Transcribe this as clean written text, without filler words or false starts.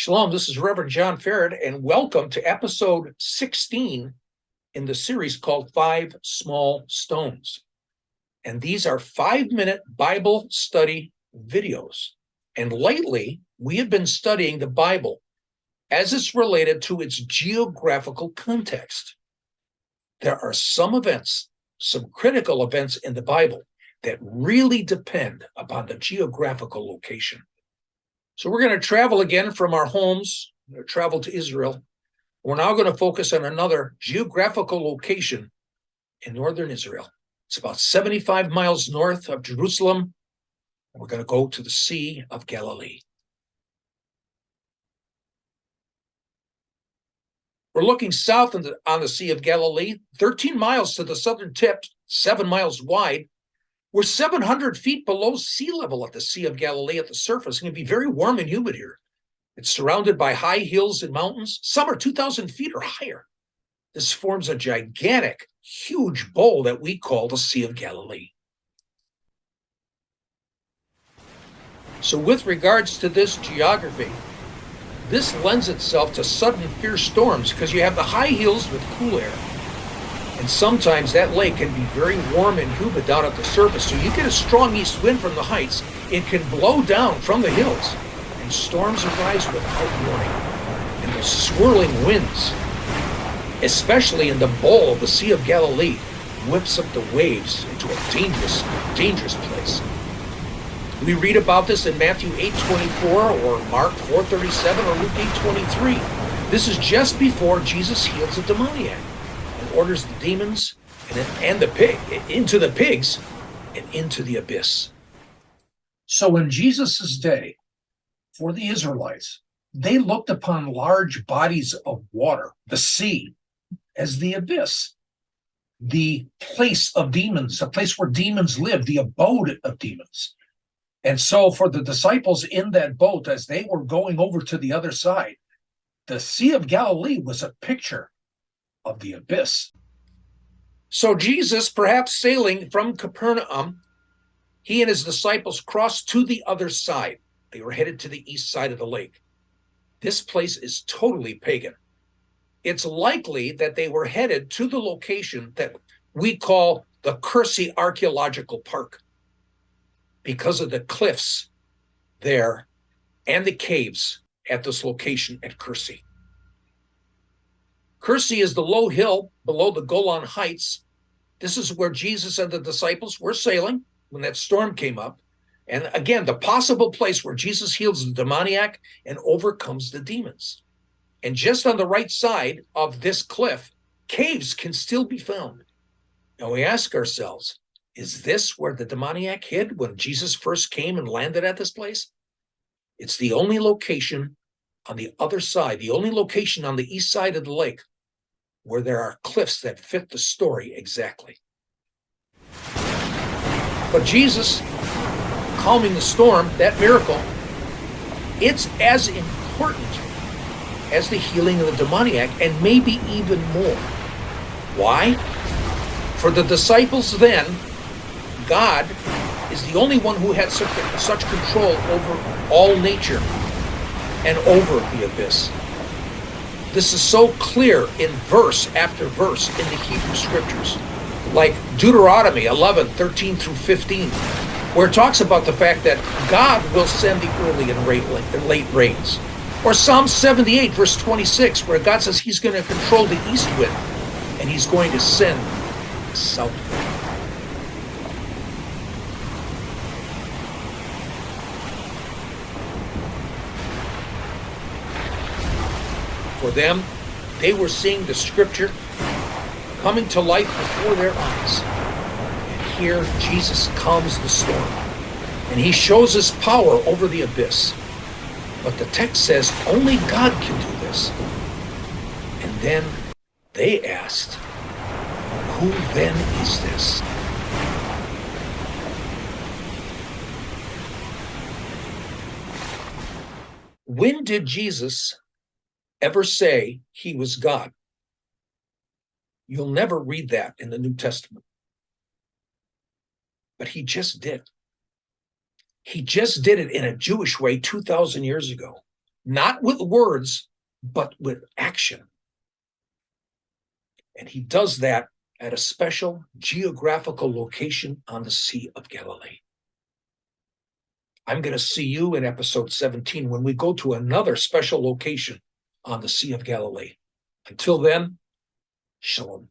Shalom, this is Reverend John Farrad, and welcome to episode 16 in the series called Five Small Stones. And these are 5-minute Bible study videos. And lately, we have been studying the Bible as it's related to its geographical context. There are some events, some critical events in the Bible that really depend upon the geographical location. So we're going to travel again from our homes, travel to Israel. We're now going to focus on another geographical location in northern Israel. It's about 75 miles north of Jerusalem. We're going to go to the Sea of Galilee. We're looking south on the Sea of Galilee, 13 miles to the southern tip, 7 miles wide. We're 700 feet below sea level at the Sea of Galilee at the surface. It's going to be very warm and humid here. It's surrounded by high hills and mountains. Some are 2,000 feet or higher. This forms a gigantic, huge bowl that we call the Sea of Galilee. So with regards to this geography, this lends itself to sudden fierce storms because you have the high hills with cool air. And sometimes that lake can be very warm and humid down at the surface. So you get a strong east wind from the heights. It can blow down from the hills. And storms arise without warning. And the swirling winds, especially in the bowl of the Sea of Galilee, whips up the waves into a dangerous, dangerous place. We read about this in Matthew 8:24 or Mark 4:37 or Luke 8:23. This is just before Jesus heals a demoniac. Orders the demons and the pig into the pigs and into the abyss. So in Jesus' day, for the Israelites, they looked upon large bodies of water, the sea, as the abyss, the place of demons, the place where demons live, the abode of demons. And so for the disciples in that boat, as they were going over to the other side, the Sea of Galilee was a picture of the abyss. So Jesus, perhaps sailing from Capernaum, he and his disciples crossed to the other side. They were headed to the east side of the lake. This place is totally pagan. It's likely that they were headed to the location that we call the Kersey Archaeological Park because of the cliffs there and the caves at this location at Kersey. Kersey is the low hill below the Golan Heights. This is where Jesus and the disciples were sailing when that storm came up. And again, the possible place where Jesus heals the demoniac and overcomes the demons. And just on the right side of this cliff, caves can still be found. And we ask ourselves, is this where the demoniac hid when Jesus first came and landed at this place? It's the only location on the other side, the only location on the east side of the lake where there are cliffs that fit the story exactly. But Jesus, calming the storm, that miracle, it's as important as the healing of the demoniac, and maybe even more. Why? For the disciples then, God is the only one who had such control over all nature and over the abyss. This is so clear in verse after verse in the Hebrew scriptures, like Deuteronomy 11:13 through 15, where it talks about the fact that God will send the early and late rains. Or Psalm 78 verse 26, where God says he's going to control the east wind and he's going to send the south wind. For them, they were seeing the scripture coming to life before their eyes. And here, Jesus calms the storm. And he shows his power over the abyss. But the text says only God can do this. And then they asked, who then is this? When did Jesus ever say he was God? You'll never read that in the New Testament. But he just did. He just did it in a Jewish way 2,000 years ago not with words, but with action. And he does that at a special geographical location on the Sea of Galilee. I'm going to see you in episode 17 when we go to another special location on the Sea of Galilee. Until then, shalom.